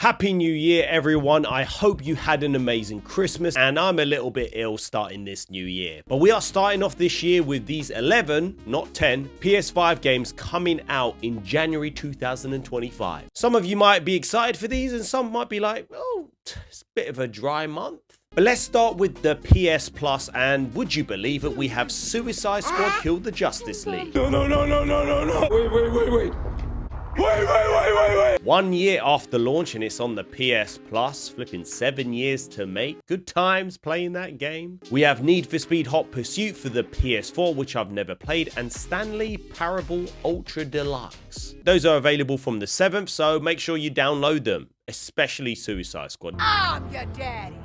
Happy New Year, everyone. I hope you had an amazing Christmas, and I'm a little bit ill starting this new year. But we are starting off this year with these 11, not 10, PS5 games coming out in January 2025. Some of you might be excited for these, and some might be like, oh, it's a bit of a dry month. But let's start with the PS Plus, and would you believe it, we have Suicide Squad Kill the Justice League. No. Wait. 1 year after launch, and it's on the PS Plus, flipping 7 years to make. Good times playing that game. We have Need for Speed Hot Pursuit for the PS4, which I've never played, and Stanley Parable Ultra Deluxe. Those are available from the 7th, so make sure you download them, especially Suicide Squad. I'm your daddy.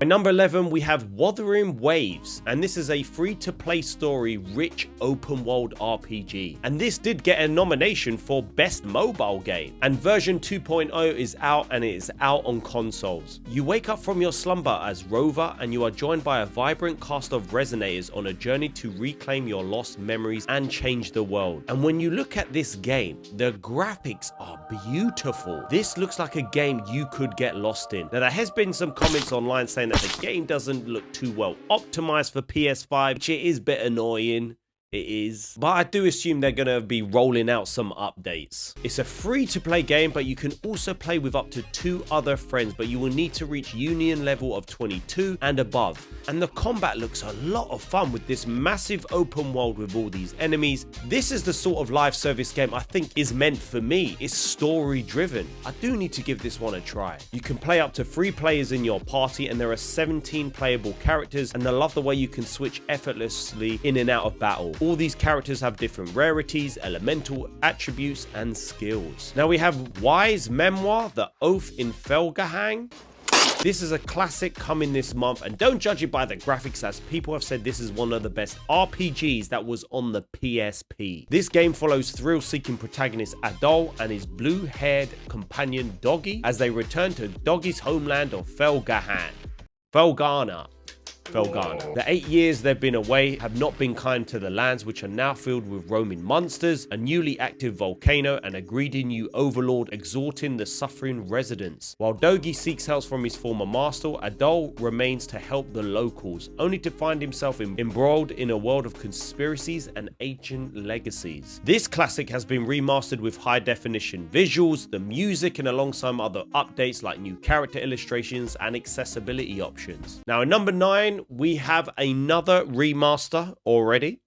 At number 11, we have Wuthering Waves, and this is a free-to-play story-rich open-world RPG. And this did get a nomination for Best Mobile Game. And version 2.0 is out, and it is out on consoles. You wake up from your slumber as Rover, and you are joined by a vibrant cast of resonators on a journey to reclaim your lost memories and change the world. And when you look at this game, the graphics are beautiful. This looks like a game you could get lost in. Now, there has been some comments online saying that the game doesn't look too well optimized for PS5, which it is a bit annoying. It is. But I do assume they're going to be rolling out some updates. It's a free-to-play game, but you can also play with up to 2 other friends, but you will need to reach union level of 22 and above. And the combat looks a lot of fun with this massive open world with all these enemies. This is the sort of live service game I think is meant for me. It's story-driven. I do need to give this one a try. You can play up to 3 players in your party, and there are 17 playable characters, and I love the way you can switch effortlessly in and out of battle. All these characters have different rarities, elemental attributes, and skills. Now we have Wise Memoir, The Oath in Felgahang. This is a classic coming this month, and don't judge it by the graphics, as people have said this is one of the best RPGs that was on the PSP. This game follows thrill-seeking protagonist Adol and his blue-haired companion Doggy as they return to Doggy's homeland of Felgahang. The 8 years they've been away have not been kind to the lands, which are now filled with roaming monsters, a newly active volcano, and a greedy new overlord exhorting the suffering residents. While Dogi seeks help from his former master, Adol remains to help the locals, only to find himself embroiled in a world of conspiracies and ancient legacies. This classic has been remastered with high-definition visuals, the music, and alongside other updates like new character illustrations and accessibility options. Now, at number 9, we have another remaster already.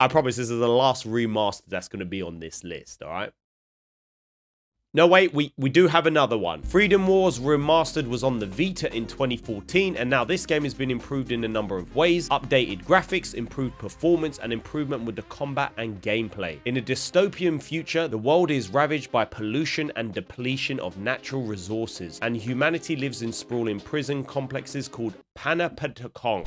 I promise this is the last remaster that's going to be on this list, all right? No, wait, we do have another one. Freedom Wars Remastered was on the Vita in 2014, and now this game has been improved in a number of ways. Updated graphics, improved performance, and improvement with the combat and gameplay. In a dystopian future, the world is ravaged by pollution and depletion of natural resources, and humanity lives in sprawling prison complexes called panopticons,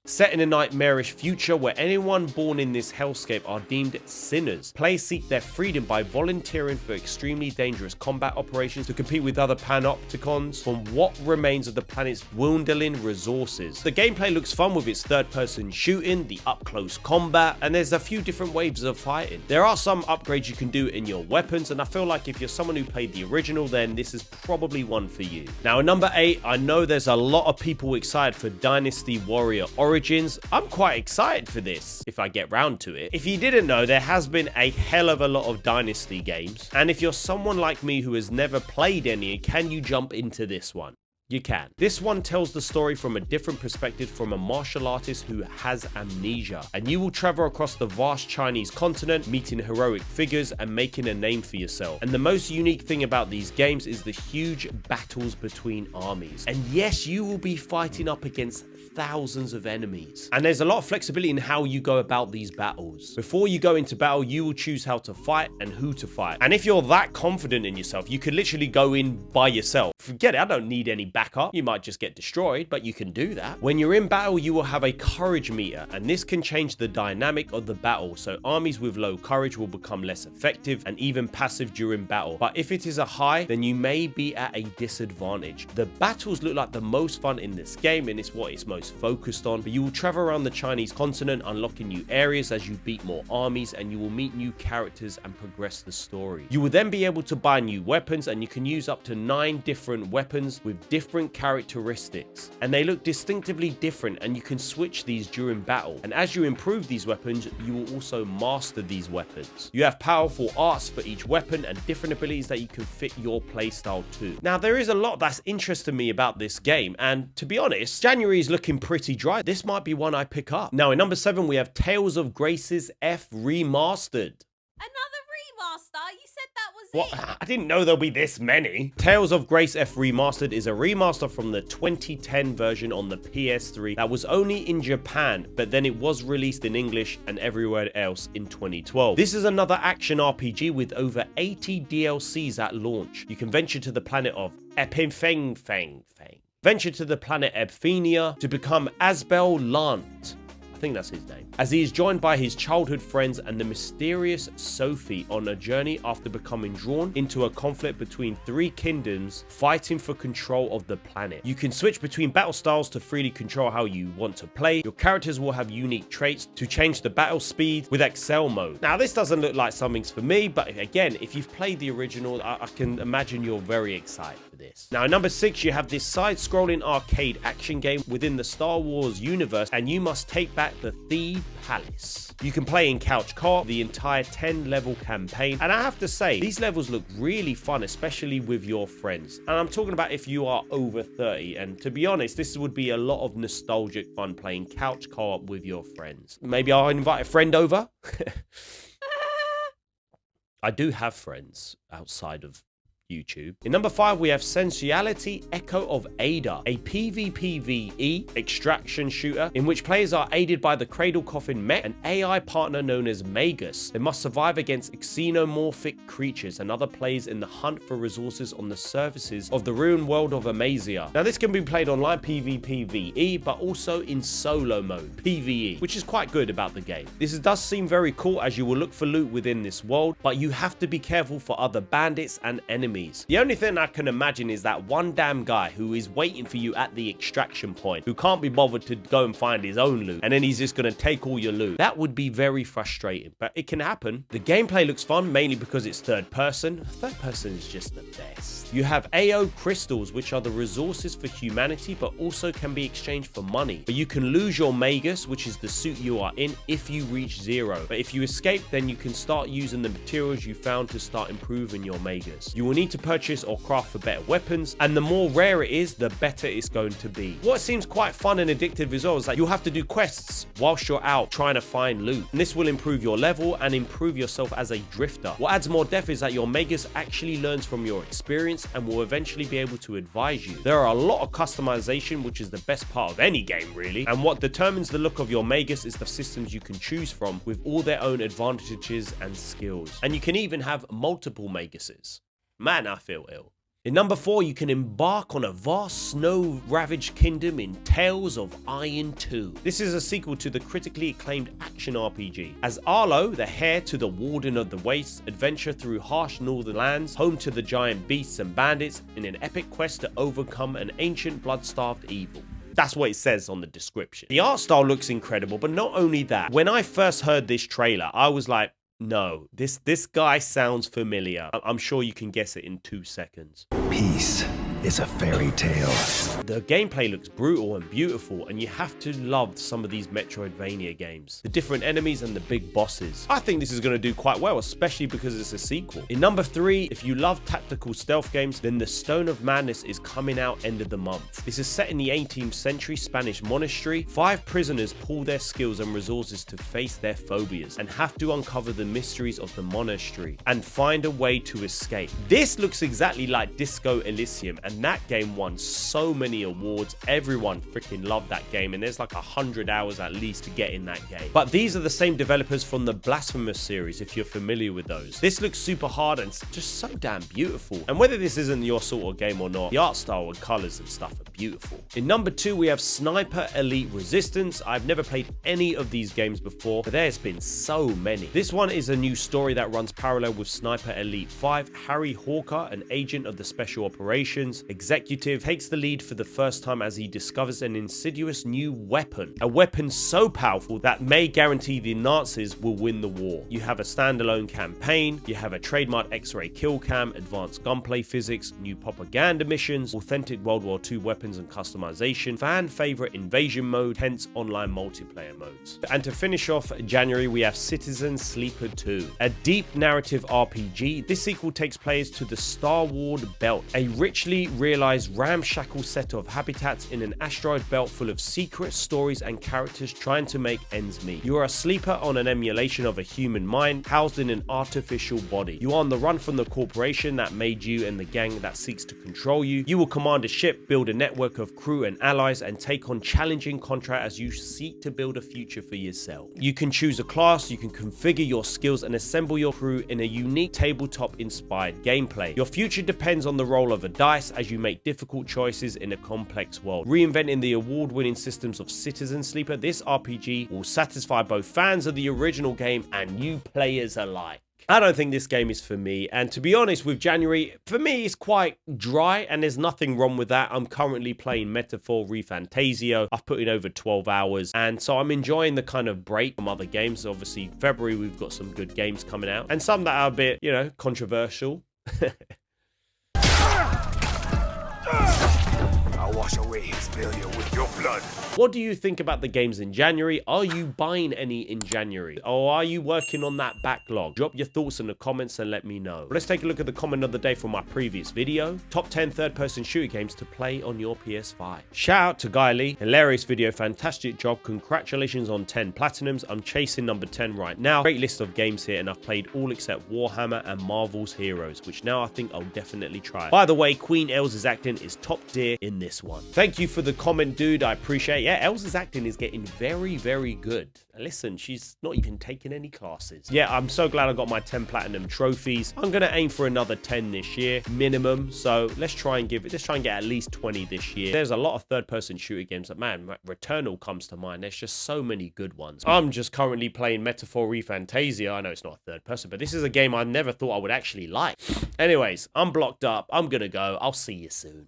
set in a nightmarish future where anyone born in this hellscape are deemed sinners. Players seek their freedom by volunteering for extremely dangerous combat operations to compete with other panopticons from what remains of the planet's dwindling resources. The gameplay looks fun with its third-person shooting, the up-close combat, and there's a few different waves of fighting. There are some upgrades you can do in your weapons, and I feel like if you're someone who played the original, then this is probably one for you. Now, at number 8, I know there's a lot of people excited for Dynasty Warrior Origins. I'm quite excited for this, if I get round to it. If you didn't know, there has been a hell of a lot of Dynasty games, and if you're someone like me who has never played any, can you jump into this one? You can. This one tells the story from a different perspective from a martial artist who has amnesia, and you will travel across the vast Chinese continent, meeting heroic figures and making a name for yourself. And the most unique thing about these games is the huge battles between armies. And yes, you will be fighting up against thousands of enemies, and there's a lot of flexibility in how you go about these battles. Before you go into battle, you will choose how to fight and who to fight, and if you're that confident in yourself, you could literally go in by yourself. Forget it, I don't need any backup. You might just get destroyed, but you can do that. When you're in battle, you will have a courage meter, and this can change the dynamic of the battle, so armies with low courage will become less effective and even passive during battle, but if it is a high, then you may be at a disadvantage. The battles look like the most fun in this game, and it's what it's most focused on, but you will travel around the Chinese continent, unlocking new areas as you beat more armies, and you will meet new characters and progress the story. You will then be able to buy new weapons, and you can use up to 9 different weapons with different characteristics, and they look distinctively different, and you can switch these during battle. And as you improve these weapons, you will also master these weapons. You have powerful arts for each weapon and different abilities that you can fit your playstyle to. Now, there is a lot that's interested me about this game, and to be honest, January is looking pretty dry. This might be one I pick up. Now, in number 7, we have Tales of Grace's F Remastered. Another remaster? You said that was What? I didn't know there'll be this many. Tales of Grace F Remastered is a remaster from the 2010 version on the PS3 that was only in Japan, but then it was released in English and everywhere else in 2012. This is another action RPG with over 80 DLCs at launch. You can venture to the planet of Venture to the planet Ebphenia to become Asbel Lant. I think that's his name, as he is joined by his childhood friends and the mysterious Sophie on a journey after becoming drawn into a conflict between 3 kingdoms fighting for control of the planet. You can switch between battle styles to freely control how you want to play. Your characters will have unique traits to change the battle speed with Excel mode. Now, this doesn't look like something's for me, but again, if you've played the original, I can imagine you're very excited for this. Now, in number 6, you have this side-scrolling arcade action game within the Star Wars universe, and you must take back the Thebe Palace. You can play in couch co-op the entire 10-level campaign, and I have to say, these levels look really fun, especially with your friends. And I'm talking about if you are over 30, and to be honest, this would be a lot of nostalgic fun playing couch co-op with your friends. Maybe I'll invite a friend over. I do have friends outside of YouTube. In number 5, we have Sensuality Echo of Ada, a PvPvE extraction shooter in which players are aided by the Cradle Coffin mech, an AI partner known as Magus. They must survive against xenomorphic creatures and other players in the hunt for resources on the surfaces of the ruined world of Amazia. Now, this can be played online PvPvE, but also in solo mode, PvE, which is quite good about the game. This does seem very cool as you will look for loot within this world, but you have to be careful for other bandits and enemies. The only thing I can imagine is that one damn guy who is waiting for you at the extraction point, who can't be bothered to go and find his own loot, and then he's just going to take all your loot. That would be very frustrating, but it can happen. The gameplay looks fun, mainly because it's third person. Third person is just the best. You have AO crystals, which are the resources for humanity, but also can be exchanged for money. But you can lose your Magus, which is the suit you are in, if you reach 0. But if you escape, then you can start using the materials you found to start improving your Magus. You will need to purchase or craft for better weapons, and the more rare it is, the better it's going to be. What seems quite fun and addictive as well is that you'll have to do quests whilst you're out trying to find loot, and this will improve your level and improve yourself as a drifter. What adds more depth is that your Magus actually learns from your experience and will eventually be able to advise you. There are a lot of customization, which is the best part of any game really, and what determines the look of your Magus is the systems you can choose from with all their own advantages and skills. And you can even have multiple Maguses. Man, I feel ill. In number 4, you can embark on a vast snow-ravaged kingdom in Tales of Iron 2. This is a sequel to the critically acclaimed action RPG. As Arlo, the heir to the Warden of the Wastes, adventure through harsh northern lands, home to the giant beasts and bandits, in an epic quest to overcome an ancient blood-starved evil. That's what it says on the description. The art style looks incredible, but not only that. When I first heard this trailer, I was like, no, this guy sounds familiar. I'm sure you can guess it in 2 seconds. Peace is a fairy tale. The gameplay looks brutal and beautiful, and you have to love some of these Metroidvania games. The different enemies and the big bosses. I think this is going to do quite well, especially because it's a sequel. In number 3, if you love tactical stealth games, then the Stone of Madness is coming out end of the month. This is set in the 18th century Spanish monastery. 5 prisoners pool their skills and resources to face their phobias and have to uncover the mysteries of the monastery and find a way to escape. This looks exactly like Disco Elysium, and that game won so many awards. Everyone freaking loved that game, and there's like 100 hours at least to get in that game. But these are the same developers from the Blasphemous series, if you're familiar with those. This looks super hard and just so damn beautiful. And whether this isn't your sort of game or not, the art style and colors and stuff are beautiful. In number 2, we have Sniper Elite Resistance. I've never played any of these games before, but there's been so many. This one is a new story that runs parallel with Sniper Elite 5. Harry Hawker, an agent of the Special Operations Executive, takes the lead for the first time as he discovers an insidious new weapon. A weapon so powerful that may guarantee the Nazis will win the war. You have a standalone campaign, you have a trademark X-ray kill cam, advanced gunplay physics, new propaganda missions, authentic World War II weapons and customization, fan favorite invasion mode, hence online multiplayer modes. And to finish off January, we have Citizen Sleeper 2, a deep narrative RPG. This sequel takes players to the Star Wars Belt, a richly realized ramshackle set of habitats in an asteroid belt full of secret stories and characters trying to make ends meet. You are a sleeper on an emulation of a human mind housed in an artificial body. You are on the run from the corporation that made you and the gang that seeks to control you. You will command a ship, build a network of crew and allies, and take on challenging contracts as you seek to build a future for yourself. You can choose a class, you can configure your skills and assemble your crew in a unique tabletop inspired gameplay. Your future depends on the roll of a dice as you make difficult choices in a complex world. Reinventing the award-winning systems of Citizen Sleeper, this RPG will satisfy both fans of the original game and new players alike. I don't think this game is for me, and to be honest, with January, for me it's quite dry, and there's nothing wrong with that. I'm currently playing Metaphor ReFantasio. I've put in over 12 hours, and so I'm enjoying the kind of break from other games. Obviously, February we've got some good games coming out, and some that are a bit, you know, controversial. I'll wash away his failure with your blood. What do you think about the games in January? Are you buying any in January? Or are you working on that backlog? Drop your thoughts in the comments and let me know. Let's take a look at the comment of the day from my previous video. Top 10 third-person shooter games to play on your PS5. Shout out to Guy Lee. Hilarious video. Fantastic job. Congratulations on 10 platinums. I'm chasing number 10 right now. Great list of games here, and I've played all except Warhammer and Marvel's Heroes, which now I think I'll definitely try. By the way, Queen Elsa's acting is top tier in this one. Thank you for the comment, dude. I appreciate it. Yeah, Elsa's acting is getting very, very good. Listen, she's not even taking any classes. Yeah, I'm so glad I got my 10 platinum trophies. I'm gonna aim for another 10 this year minimum, so let's try and get at least 20 this year. There's a lot of third-person shooter games that, man, Returnal comes to mind. There's just so many good ones. I'm just currently playing Metaphor ReFantasio. I know it's not a third person, but this is a game I never thought I would actually like. Anyways, I'm blocked up. I'm gonna go. I'll see you soon.